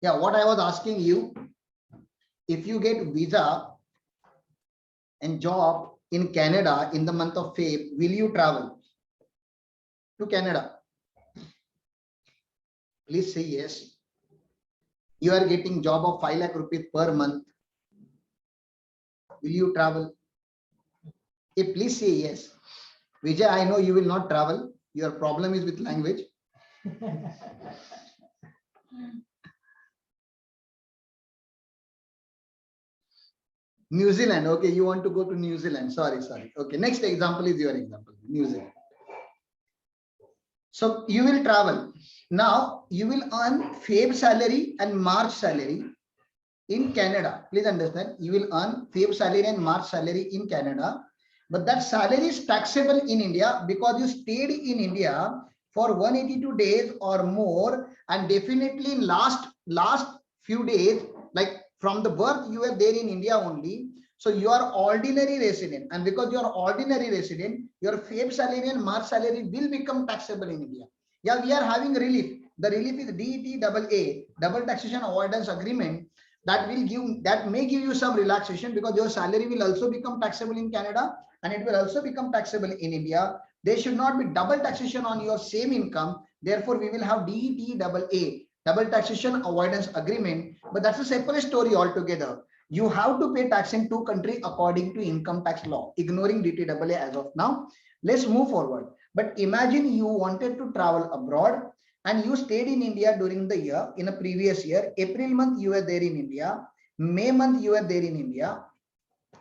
Yeah, what I was asking you, if you get visa and job in Canada in the month of Feb, will you travel to Canada? Please say yes. You are getting job of 5 lakh rupees per month. Will you travel? Please say yes. Vijay, I know you will not travel. Your problem is with language. New Zealand. Okay, you want to go to New Zealand. Sorry. Okay, next example is your example. New Zealand. So you will travel. Now you will earn Feb salary and March salary in Canada. Please understand, you will earn Feb salary and March salary in Canada, but that salary is taxable in India because you stayed in India for 182 days or more, and definitely in last few days, like from the birth you were there in India only. So you are ordinary resident, and because you are ordinary resident, your Feb salary and March salary will become taxable in India. Yeah, we are having relief. The relief is DET double taxation avoidance agreement. That may give you some relaxation because your salary will also become taxable in Canada and it will also become taxable in India. There should not be double taxation on your same income. Therefore, we will have DET double taxation avoidance agreement. But that's a separate story altogether. You have to pay tax in two countries according to income tax law, ignoring DTAA as of now. Let's move forward. But imagine you wanted to travel abroad and you stayed in India during the year, in a previous year. April month you were there in India, May month you were there in India,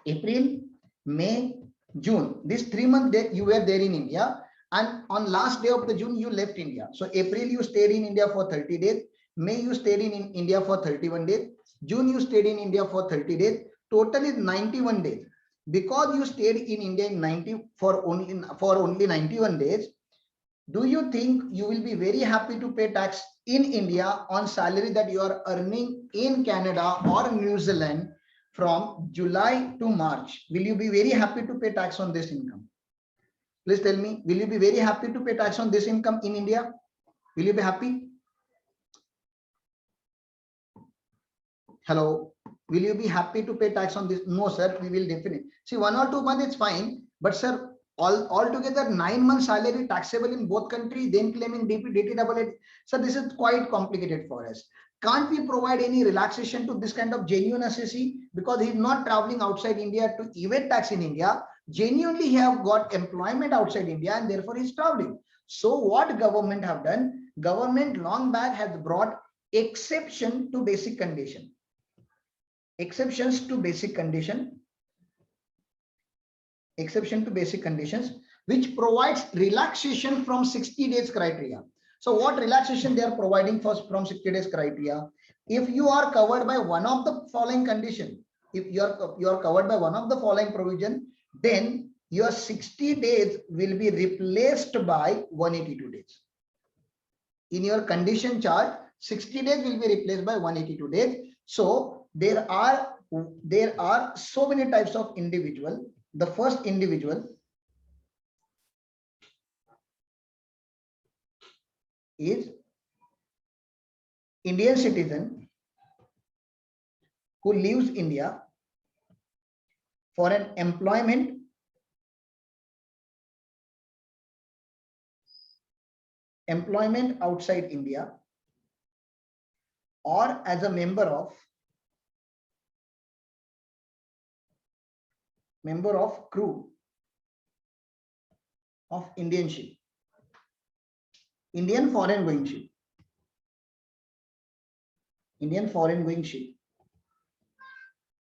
April, May, June, this 3 months you were there in India, and on last day of the June you left India. So April you stayed in India for 30 days, May you stayed in India for 31 days, June you stayed in India for 30 days, total is 91 days. Because you stayed in India in for only 91 days, do you think you will be very happy to pay tax in India on salary that you are earning in Canada or New Zealand from July to March? Will you be very happy to pay tax on this income? Please tell me, will you be very happy to pay tax on this income in India? Will you be happy? Hello, will you be happy to pay tax on this? No, sir, we will definitely. See, 1 or 2 months, it's fine. But sir, altogether 9 months salary taxable in both countries, then claiming DTAA. So this is quite complicated for us. Can't we provide any relaxation to this kind of genuine assessee? Because he's not traveling outside India to evade tax in India. Genuinely, he have got employment outside India and therefore he's traveling. So what government have done? Government long back has brought exception to basic condition. Exceptions to basic condition. Exception to basic conditions, which provides relaxation from 60 days criteria. So what relaxation they are providing for from 60 days criteria? If you are covered by one of the following condition, if you are covered by one of the following provision, then your 60 days will be replaced by 182 days. In your condition chart, 60 days will be replaced by 182 days. So there are so many types of individual. The first individual is Indian citizen who leaves India for an employment outside India, or as a member of crew of Indian ship, Indian foreign going ship.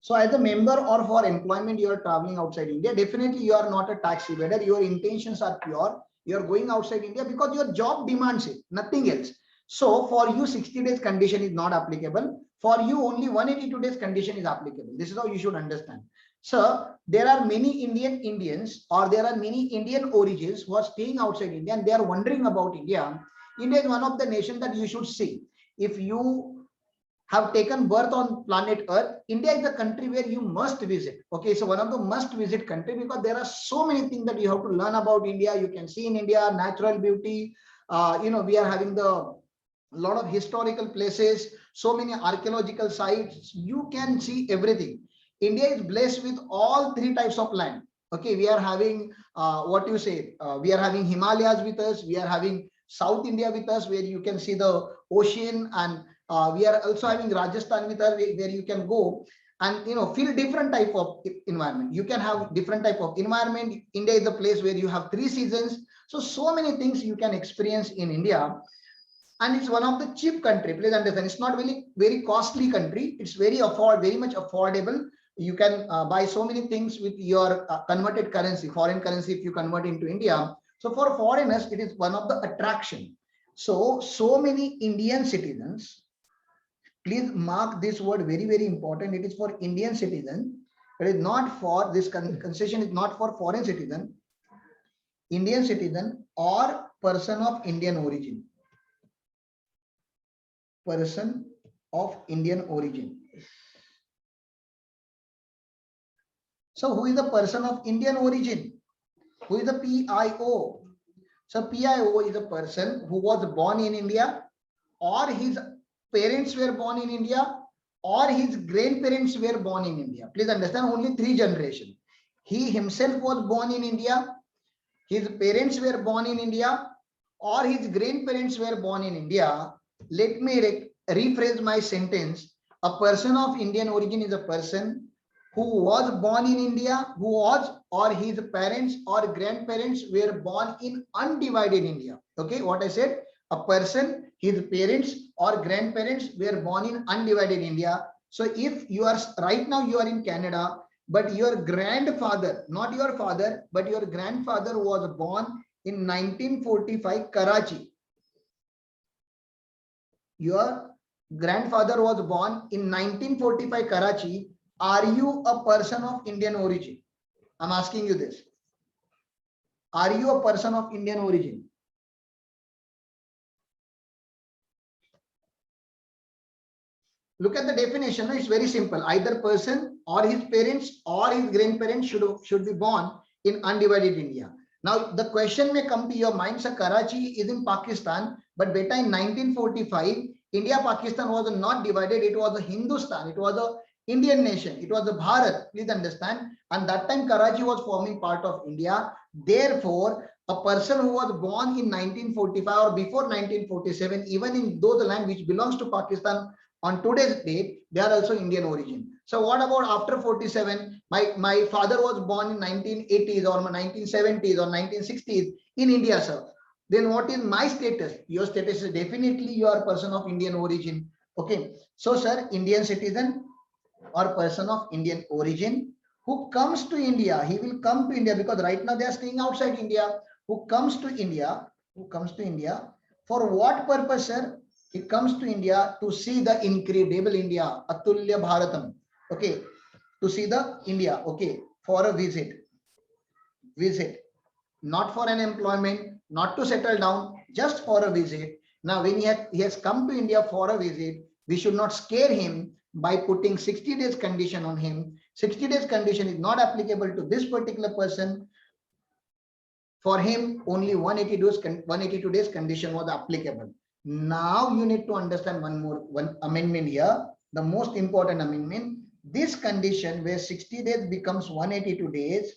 So as a member or for employment, you are traveling outside India. Definitely you are not a tax evader. Your intentions are pure. You are going outside India because your job demands it, nothing else. So for you, 60 days condition is not applicable. For you, only 182 days condition is applicable. This is how you should understand. So there are many Indians, or there are many Indian origins who are staying outside India and they are wondering about India. India is one of the nations that you should see. If you have taken birth on planet Earth, India is the country where you must visit. Okay, so one of the must visit country, because there are so many things that you have to learn about India. You can see in India natural beauty. We are having the a lot of historical places, so many archaeological sites. You can see everything. India is blessed with all three types of land. Okay, we are having what you say, we are having Himalayas with us, we are having South India with us, where you can see the ocean, and we are also having Rajasthan with us, where you can go and feel different type of environment. You can have different type of environment. India is a place where you have three seasons, so many things you can experience in India. And it's one of the cheap country. Please understand, it's not really very costly country. It's very very much affordable. You can buy so many things with your converted currency, foreign currency, if you convert into India. So for foreigners, it is one of the attraction. So many Indian citizens, please mark this word, very important. It is for Indian citizen. It is not for this concession is not for foreign citizen, Indian citizen, or person of Indian origin. Person of Indian origin. So who is the person of Indian origin? Who is the PIO? So PIO is a person who was born in India, or his parents were born in India, or his grandparents were born in India. Please understand, only three generations. He himself was born in India, his parents were born in India, or his grandparents were born in India. Let me rephrase my sentence. A person of Indian origin is a person who was born in India, who was or his parents or grandparents were born in undivided India. Okay, what I said, a person, his parents or grandparents were born in undivided India. So if you are right now, you are in Canada, but your grandfather, not your father, but your grandfather was born in 1945 Karachi. Your grandfather was born in 1945 Karachi. Are you a person of Indian origin? I'm asking you this. Are you a person of Indian origin? Look at the definition. It's very simple. Either person or his parents or his grandparents should be born in undivided India. Now the question may come to your mind, sir, Karachi is in Pakistan, but beta in 1945, India Pakistan was not divided. It was a Hindustan. It was a Indian nation. It was a Bharat. Please understand. And that time Karachi was forming part of India. Therefore, a person who was born in 1945 or before 1947, even in those land which belongs to Pakistan on today's date, they are also Indian origin. So what about after 47? My father was born in 1980s or 1970s or 1960s in India, sir. Then what is my status? Your status is definitely you are a person of Indian origin. Okay. So, sir, Indian citizen or person of Indian origin who comes to India, he will come to India because right now they are staying outside India. Who comes to India for what purpose, sir? He comes to India to see the incredible India, Atulya Bharatam. Okay, to see the India. Okay, for a visit, not for an employment, not to settle down, just for a visit. Now, when he has come to India for a visit, we should not scare him by putting 60 days condition on him. 60 days condition is not applicable to this particular person. For him, only 182 days condition was applicable. Now you need to understand one amendment here, the most important amendment. This condition where 60 days becomes 182 days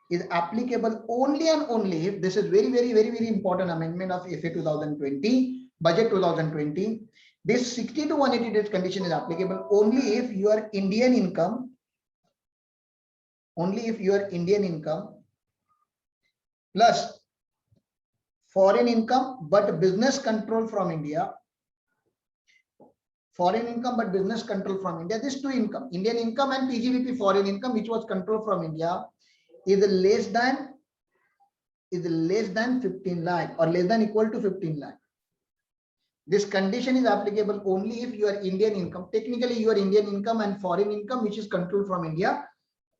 is applicable only and only if, this is very important amendment of FA 2020, budget 2020. This 60 to 180 days condition is applicable only if your Indian income, plus foreign income but business control from India, these two income, Indian income and PGBP foreign income, which was controlled from India, is less than 15 lakh or less than equal to 15 lakh. This condition is applicable only if your Indian income, technically your Indian income and foreign income which is controlled from India,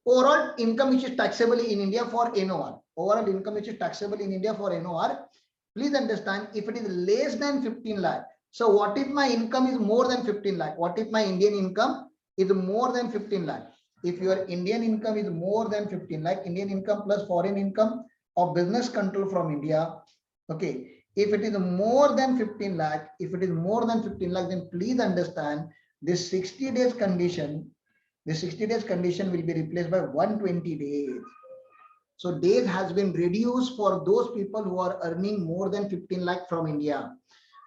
overall income which is taxable in India for NOR, overall income which is taxable in India for NOR. Please understand, if it is less than 15 lakh. So what if my income is more than 15 lakh? What if my Indian income is more than 15 lakh? If your Indian income is more than 15 lakh, Indian income plus foreign income of business control from India, okay, If it is more than 15 lakh, then please understand this 60 days condition, will be replaced by 120 days. So days has been reduced for those people who are earning more than 15 lakh from India.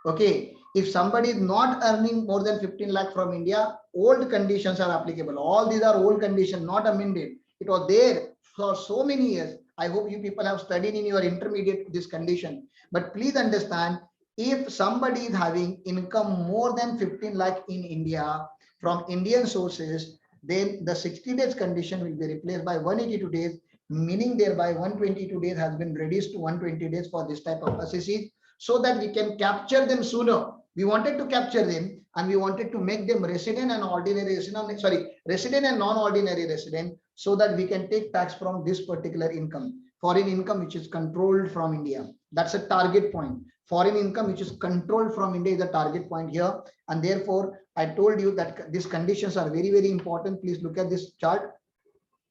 Okay, if somebody is not earning more than 15 lakh from India, old conditions are applicable. All these are old conditions, not amended. It was there for so many years. I hope you people have studied in your intermediate this condition. But please understand, if somebody is having income more than 15 lakh in India from Indian sources, then the 60 days condition will be replaced by 182 days, meaning thereby 122 days has been reduced to 120 days for this type of assessees, so that we can capture them sooner. We wanted to capture them and we wanted to make them resident and ordinary resident, resident and non-ordinary resident, so that we can take tax from this particular income, foreign income which is controlled from India. That's a target point. Foreign income which is controlled from India is a target point here. And therefore, I told you that these conditions are very, very important. Please look at this chart.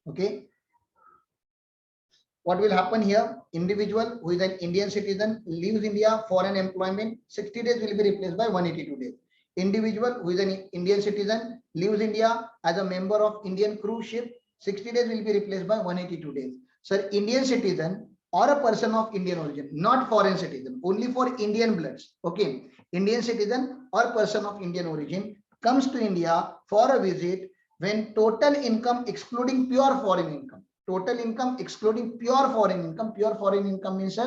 Okay. What will happen here? Individual who is an Indian citizen leaves India for an employment, 60 days will be replaced by 182 days. Individual who is an Indian citizen leaves India as a member of Indian cruise ship, 60 days will be replaced by 182 days. So Indian citizen or a person of Indian origin, not foreign citizen, only for Indian bloods. Okay, Indian citizen or person of Indian origin comes to India for a visit when total income excluding pure foreign income. Total income excluding pure foreign income means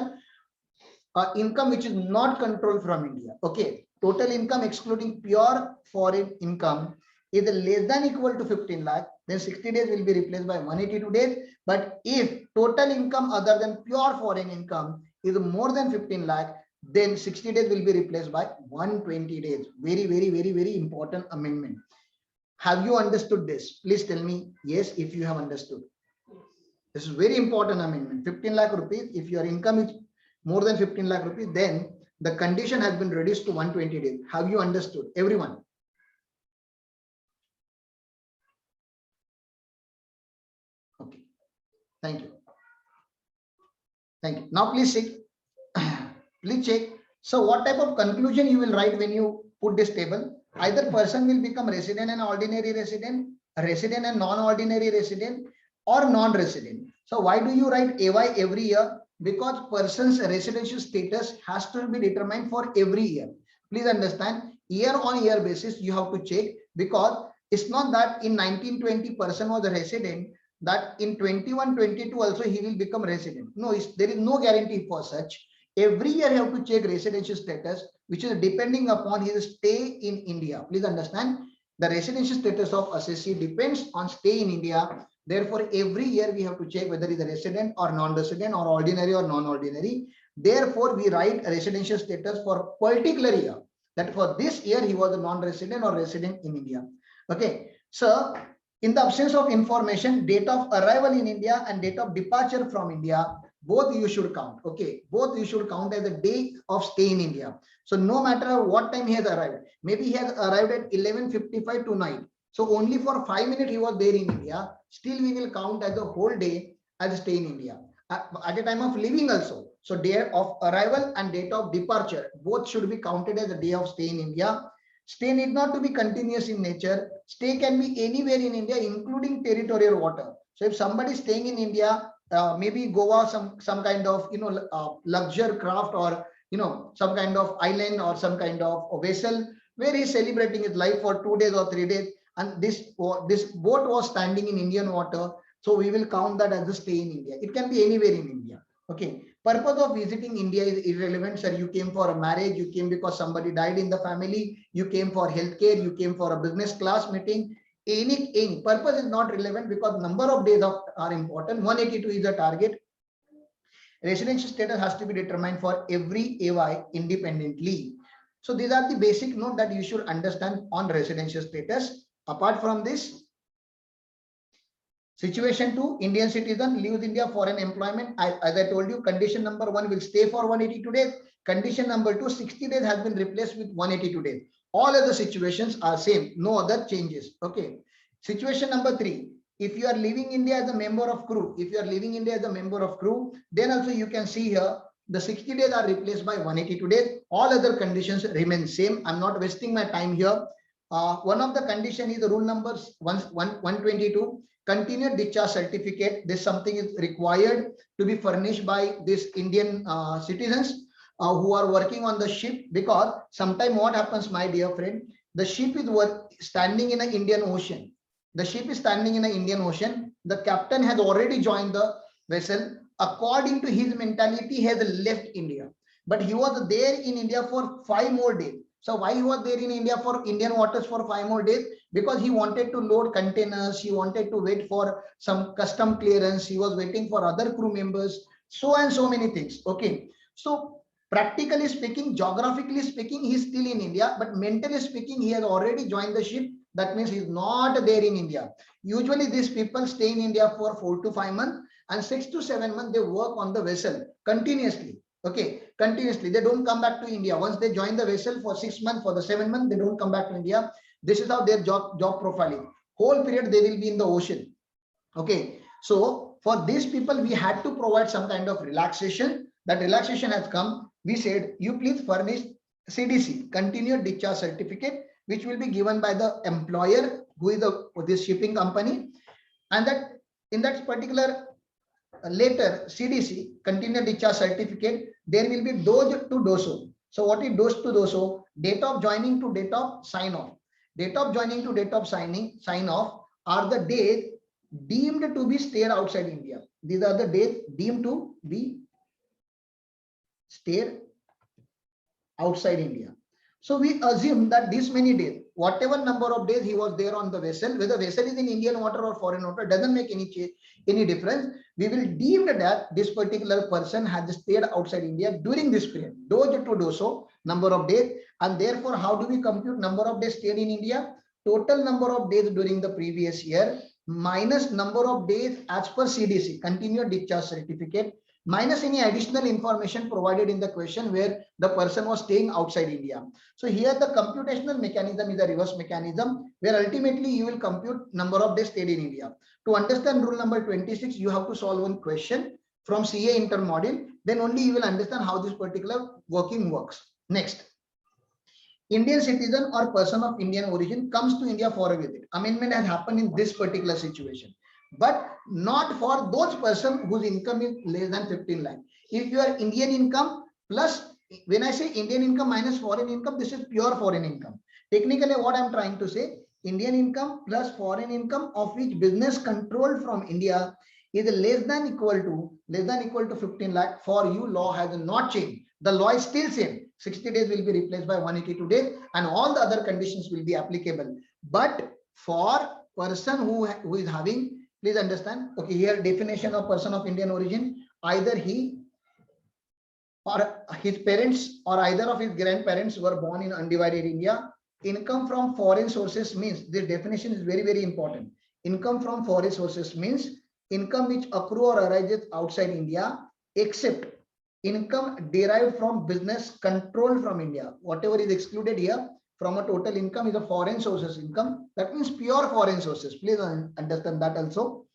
income which is not controlled from India. Okay, total income excluding pure foreign income is less than equal to 15 lakh, then 60 days will be replaced by 182 days. But if total income other than pure foreign income is more than 15 lakh, then 60 days will be replaced by 120 days. Very, very, very, very important amendment. Have you understood this? Please tell me yes if you have understood. This is very important amendment. 15 lakh rupees, if your income is more than 15 lakh rupees, then the condition has been reduced to 120 days. Have you understood? Everyone? Okay. Thank you. Thank you. Now please check. Please check. So what type of conclusion you will write when you put this table? Either person will become resident and ordinary resident, resident and non-ordinary resident, or non-resident. So why do you write AY every year? Because person's residential status has to be determined for every year. Please understand, year on year basis you have to check, because it's not that in 1920 person was a resident, that in 21-22 also he will become resident. No, there is no guarantee for such. Every year you have to check residential status, which is depending upon his stay in India. Please understand, the residential status of assessee depends on stay in India. Therefore, every year we have to check whether he is a resident or non-resident or ordinary or non-ordinary. Therefore, we write a residential status for particular year, that for this year he was a non-resident or resident in India. Okay. So, in the absence of information, date of arrival in India and date of departure from India, both you should count. Okay, both you should count as the day of stay in India. So no matter what time he has arrived, maybe he has arrived at 11:55 to night. So only for 5 minutes he was there in India. Still we will count as the whole day as stay in India. At the time of leaving also. So day of arrival and date of departure, both should be counted as a day of stay in India. Stay need not to be continuous in nature. Stay can be anywhere in India, including territorial water. So if somebody is staying in India, maybe Goa, some kind of luxury craft, or some kind of island or some kind of vessel where he's celebrating his life for 2 days or 3 days, and this boat was standing in Indian water, so we will count that as a stay in India. It can be anywhere in India. Okay. Purpose of visiting India is irrelevant, sir. You came for a marriage, you came because somebody died in the family, you came for healthcare, you came for a business class meeting. Any purpose is not relevant, because number of days are important. 182 is the target. Residential status has to be determined for every AY independently. So these are the basic note that you should understand on residential status. Apart from this, situation 2, Indian citizen leaves India for an employment. As I told you, condition number 1 will stay for 182 days. Condition number 2, 60 days has been replaced with 182 days. All other situations are same, no other changes. Okay. Situation number 3, if you are leaving India as a member of crew, then also you can see here, The 60 days are replaced by 182 days. All other conditions remain same. I'm not wasting my time here. One of the condition is the rule number 122, continued discharge certificate. This something is required to be furnished by this Indian citizens who are working on the ship, because sometime what happens, my dear friend, the ship is standing in an Indian Ocean. The ship is standing in an Indian Ocean. The captain has already joined the vessel. According to his mentality, he has left India, but he was there in India for 5 more days. So why he was there in India for Indian waters for 5 more days? Because he wanted to load containers, he wanted to wait for some custom clearance, he was waiting for other crew members, so and so many things. Okay, so practically speaking, geographically speaking, he's still in India, but mentally speaking, he has already joined the ship. That means he's not there in India. Usually these people stay in India for 4 to 5 months, and 6 to 7 months they work on the vessel continuously. Okay, continuously. They don't come back to India. Once they join the vessel for 6 months, for the 7 months, they don't come back to India. This is how their job profile is. Whole period they will be in the ocean. Okay, so for these people, we had to provide some kind of relaxation. That relaxation has come. We said, you please furnish CDC, continued discharge certificate, which will be given by the employer, who is this shipping company, and that in that particular later CDC, continued discharge certificate, there will be dose to doso. So what is dose to doso? Date of joining to date of sign off. Date of joining to date of sign off are the days deemed to be stayed outside India. These are the days deemed to be stayed outside India. So we assume that this many days, whatever number of days he was there on the vessel, whether vessel is in Indian water or foreign water, doesn't make any difference. We will deem that this particular person has stayed outside India during this period. Dose to doso, number of days, and therefore how do we compute number of days stayed in India? Total number of days during the previous year minus number of days as per CDC, continued discharge certificate, minus any additional information provided in the question where the person was staying outside India. So here the computational mechanism is a reverse mechanism where ultimately you will compute number of days stayed in India. To understand rule number 26, you have to solve one question from CA intern module. Then only you will understand how this particular working works. Next. Indian citizen or person of Indian origin comes to India for a visit. Amendment has happened in this particular situation, but not for those person whose income is less than 15 lakh. If your Indian income plus, when I say Indian income minus foreign income, this is pure foreign income. Technically, what I'm trying to say, Indian income plus foreign income of which business controlled from India is less than equal to 15 lakh. For you, law has not changed. The law is still same. 60 days will be replaced by 182 days, and all the other conditions will be applicable. But for person who is having, please understand, okay, here definition of person of Indian origin, either he or his parents or either of his grandparents were born in undivided India. Income from foreign sources means, this definition is very, very important. Income from foreign sources means income which accrue or arises outside India, except income derived from business controlled from India. Whatever is excluded here from a total income is a foreign sources income. That means pure foreign sources. Please understand that also.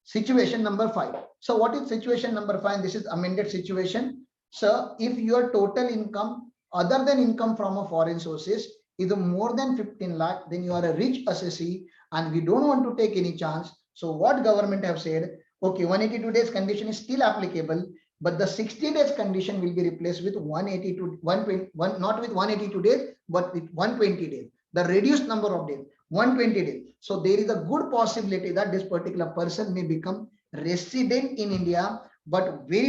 Situation number 5. So what is situation number 5? This is amended situation. So if your total income other than income from a foreign sources is more than 15 lakh, then you are a rich assessee and we don't want to take any chance. So what government have said, okay, 182 days condition is still applicable, but the 60 days condition will be replaced with 182, not with 182 days, but with 120 days, the reduced number of days, 120 days. So there is a good possibility that this particular person may become resident in India. But very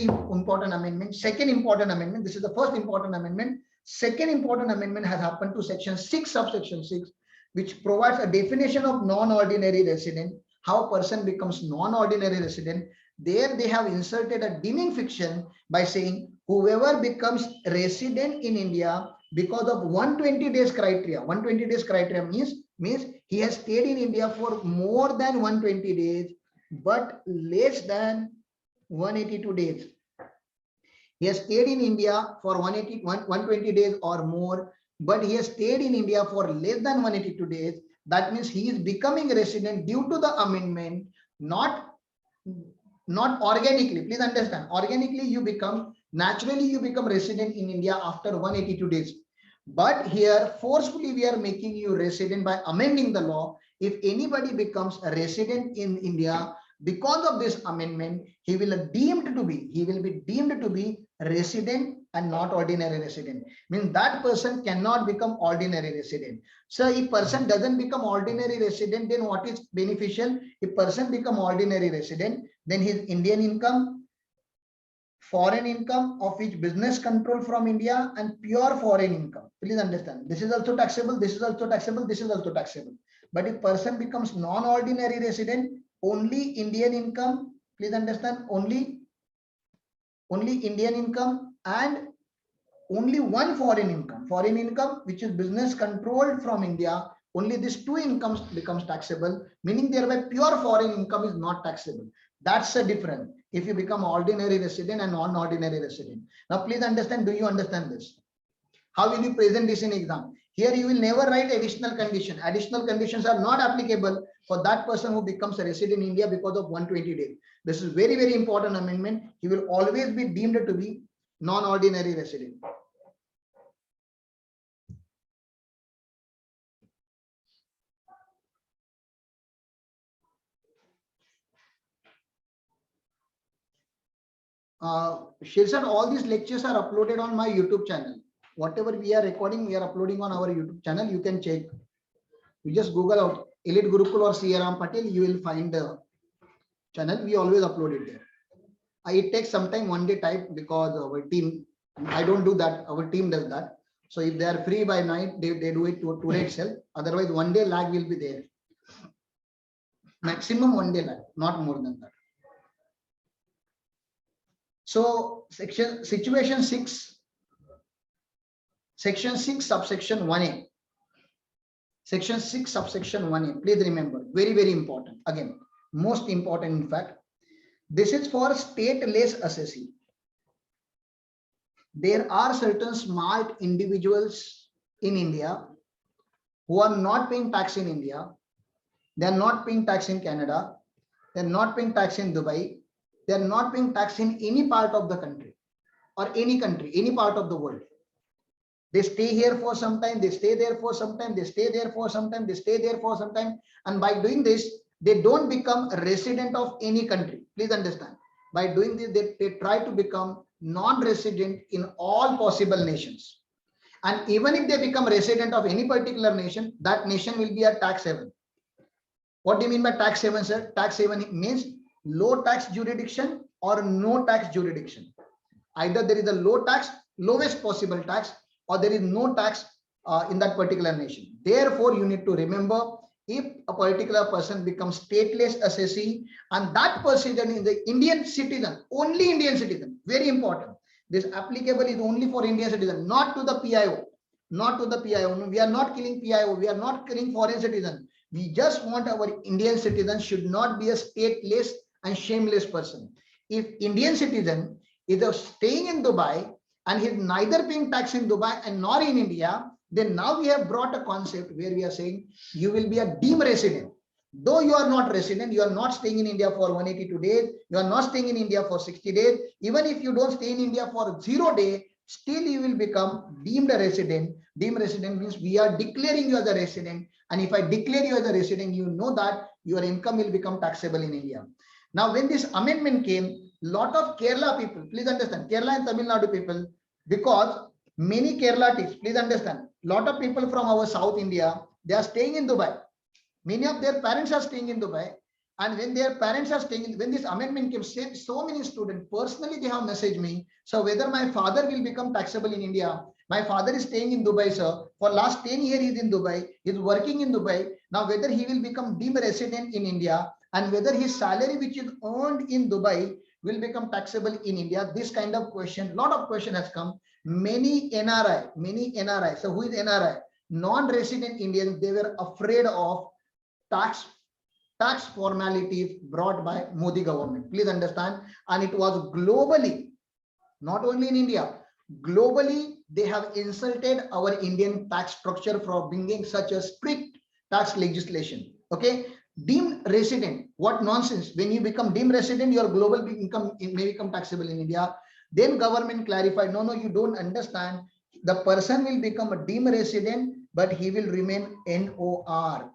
important amendment. Second important amendment. This is the first important amendment. Second important amendment has happened to section 6, subsection 6, which provides a definition of non-ordinary resident. How a person becomes non-ordinary resident. There they have inserted a deeming fiction by saying whoever becomes resident in India because of 120 days criteria. 120 days criteria means he has stayed in India for more than 120 days, but less than 182 days. He has stayed in India for 120 days or more, but he has stayed in India for less than 182 days. That means he is becoming a resident due to the amendment, not not organically. Please understand, organically you become, naturally you become resident in India after 182 days. But here forcefully we are making you resident by amending the law. If anybody becomes a resident in India because of this amendment, he will be deemed to be resident and not ordinary resident. Means that person cannot become ordinary resident. So if person doesn't become ordinary resident, then what is beneficial? If person become ordinary resident, then his Indian income, foreign income of which business control from India, and pure foreign income. Please understand, this is also taxable, this is also taxable, this is also taxable. But if person becomes non-ordinary resident, only Indian income, please understand, only Indian income and only one foreign income which is business controlled from India, only these two incomes becomes taxable, meaning thereby pure foreign income is not taxable. That's the difference if you become ordinary resident and non-ordinary resident. Now please understand, do you understand this? How will you present this in exam? Here you will never write additional condition. Additional conditions are not applicable for that person who becomes a resident in India because of 120 days. This is very, very important amendment. He will always be deemed to be non-ordinary resident. Shirsan, all these lectures are uploaded on my YouTube channel. Whatever we are recording, we are uploading on our YouTube channel. You can check. You just Google out Elite Gurukul or C. Ram Patel, you will find the channel. We always upload it there. It takes some time, one day type, because our team, I don't do that, our team does that. So if they are free by night, they do it today itself. Otherwise, one day lag will be there. Maximum one day lag, not more than that. So situation 6, section 6 subsection 1A. Section 6 subsection 1A. Please remember, very, very important. Again, most important in fact. This is for stateless assessee. There are certain smart individuals in India who are not paying tax in India. They are not paying tax in Canada. They are not paying tax in Dubai. They are not paying tax in any part of the country or any country, any part of the world. They stay here for some time, they stay there for some time, they stay there for some time, they stay there for some time. And by doing this, they don't become a resident of any country. Please understand. By doing this, they try to become non-resident in all possible nations. And even if they become resident of any particular nation, that nation will be a tax haven. What do you mean by tax haven, sir? Tax haven means low tax jurisdiction or no tax jurisdiction. Either there is a low tax, lowest possible tax, or there is no tax in that particular nation. Therefore, you need to remember, if a particular person becomes stateless assessee and that person is the Indian citizen, only Indian citizen, very important. This applicable is only for Indian citizen, not to the PIO, not to the PIO. No, we are not killing PIO, we are not killing foreign citizen. We just want our Indian citizen should not be a stateless and shameless person. If Indian citizen is staying in Dubai and he's neither paying tax in Dubai and nor in India, then now we have brought a concept where we are saying you will be a deemed resident. Though you are not resident, you are not staying in India for 182 days, you are not staying in India for 60 days, even if you don't stay in India for 0 days, still you will become deemed a resident. Deemed resident means we are declaring you as a resident. And if I declare you as a resident, you know that your income will become taxable in India. Now, when this amendment came, lot of Kerala people, please understand, Kerala and Tamil Nadu people, because many Kerala, please understand, lot of people from our South India, they are staying in Dubai. Many of their parents are staying in Dubai. And when their parents are staying, when this amendment came, so many students, personally, they have messaged me. So whether my father will become taxable in India, my father is staying in Dubai, sir. For last 10 years, he's in Dubai. He's working in Dubai. Now, whether he will become deemed resident in India and whether his salary, which is earned in Dubai, will become taxable in India. This kind of question, lot of question has come. Many NRI. So who is NRI? Non-resident Indians, they were afraid of tax formalities brought by Modi government. Please understand. And it was globally, not only in India, globally, they have insulted our Indian tax structure for bringing such a strict tax legislation. Okay. Deemed resident, what nonsense. When you become deemed resident, your global income may become taxable in India. Then government clarified, no, you don't understand. The person will become a deemed resident, but he will remain NOR.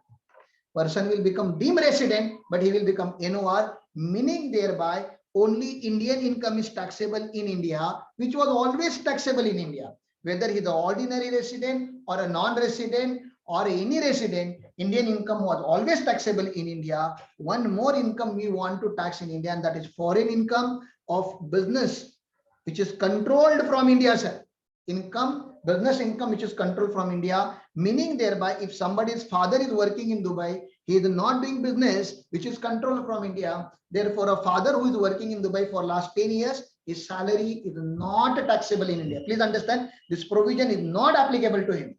Person will become deemed resident, but he will become NOR, meaning thereby only Indian income is taxable in India, which was always taxable in India. Whether he's an ordinary resident or a non-resident or any resident, Indian income was always taxable in India. One more income we want to tax in India, and that is foreign income of business, which is controlled from India, sir. Income, business income, which is controlled from India, meaning thereby if somebody's father is working in Dubai, he is not doing business, which is controlled from India. Therefore, a father who is working in Dubai for last 10 years, his salary is not taxable in India. Please understand, this provision is not applicable to him.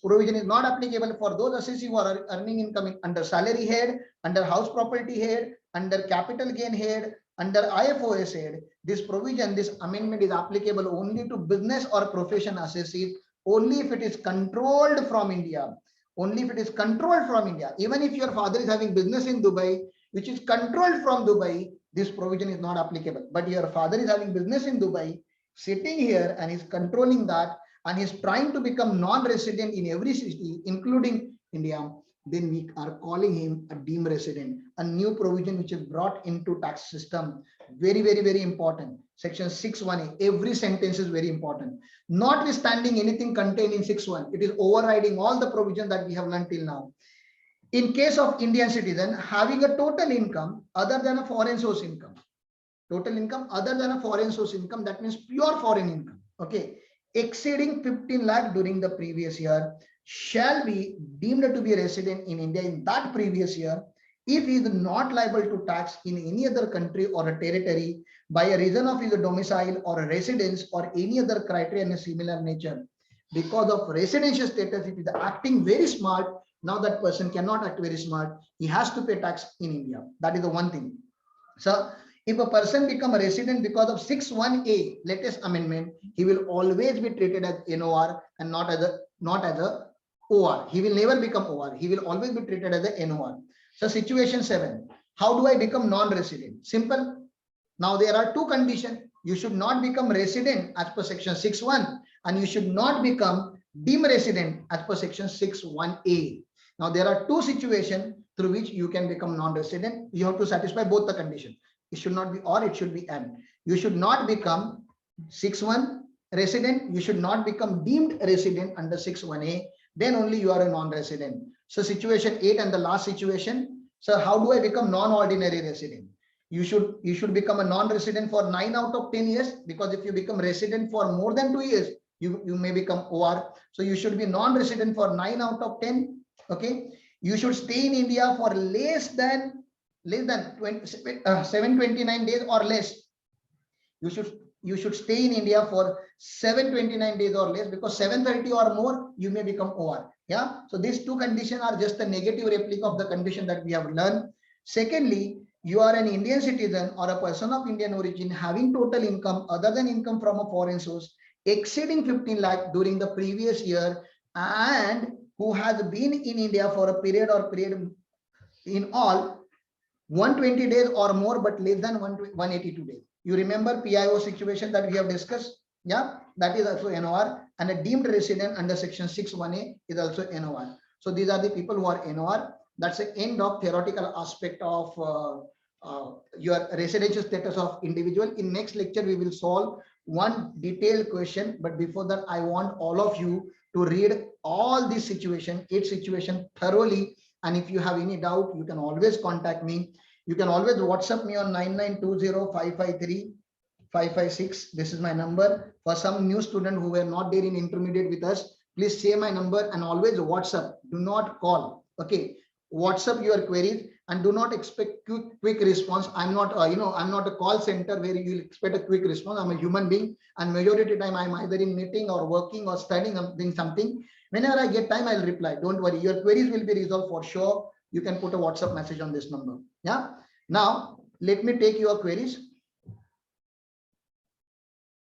Provision is not applicable for those associates who are earning income under salary head, under house property head, under capital gain head, under IFOS head. This provision, this amendment is applicable only to business or profession associates, only if it is controlled from India. Only if it is controlled from India. Even if your father is having business in Dubai, which is controlled from Dubai, this provision is not applicable. But your father is having business in Dubai, sitting here and is controlling that, and he's trying to become non-resident in every city, including India, then we are calling him a deemed resident. A new provision which is brought into tax system. Very, very, very important. Section 6(1)(a). Every sentence is very important. Notwithstanding anything contained in 6(1), it is overriding all the provisions that we have learned till now. In case of Indian citizen having a total income other than a foreign source income, total income other than a foreign source income, that means pure foreign income, okay, exceeding 15 lakh during the previous year, shall be deemed to be a resident in India in that previous year if he is not liable to tax in any other country or a territory by a reason of his domicile or a residence or any other criteria in a similar nature. Because of residential status, if he is acting very smart, now that person cannot act very smart, he has to pay tax in India. That is the one thing. So if a person become a resident because of 6(1)(a) latest amendment, he will always be treated as NOR and not as a OR. He will never become OR. He will always be treated as a NOR. So situation 7, how do I become non-resident? Simple. Now there are two conditions. You should not become resident as per section 6(1), and you should not become deemed resident as per section 6(1)(a). Now there are two situations through which you can become non-resident. You have to satisfy both the conditions. It should not be or, it should be and. You should not become 6(1) resident. You should not become deemed resident under 6(1)(a). Then only you are a non-resident. So situation 8 and the last situation. So how do I become non-ordinary resident? You should become a non-resident for 9 out of 10 years, because if you become resident for more than 2 years, you may become OR. So you should be non-resident for 9 out of 10. Okay. You should stay in India for less than 729 days or less. You should stay in India for 729 days or less, because 730 or more, you may become OR. Yeah. So these two conditions are just a negative replica of the condition that we have learned. Secondly, you are an Indian citizen or a person of Indian origin having total income other than income from a foreign source exceeding 15 lakh during the previous year, and who has been in India for a period in all 120 days or more, but less than 182 days. You remember PIO situation that we have discussed? Yeah, that is also NOR, and a deemed resident under section 6(1)(a) is also NOR. So these are the people who are NOR. That's the end of theoretical aspect of your residential status of individual. In next lecture, we will solve one detailed question. But before that, I want all of you to read all these situation, 8 situation thoroughly. And if you have any doubt, you can always contact me. You can always WhatsApp me on 9920553556. This is my number. For some new student who were not there in intermediate with us, please say my number and always WhatsApp. Do not call. Okay. WhatsApp your queries and do not expect quick response. I'm not, I'm not a call center where you will expect a quick response. I'm a human being, and majority of the time I'm either in meeting or working or studying or doing something. Whenever I get time, I'll reply. Don't worry. Your queries will be resolved for sure. You can put a WhatsApp message on this number. Yeah. Now let me take your queries.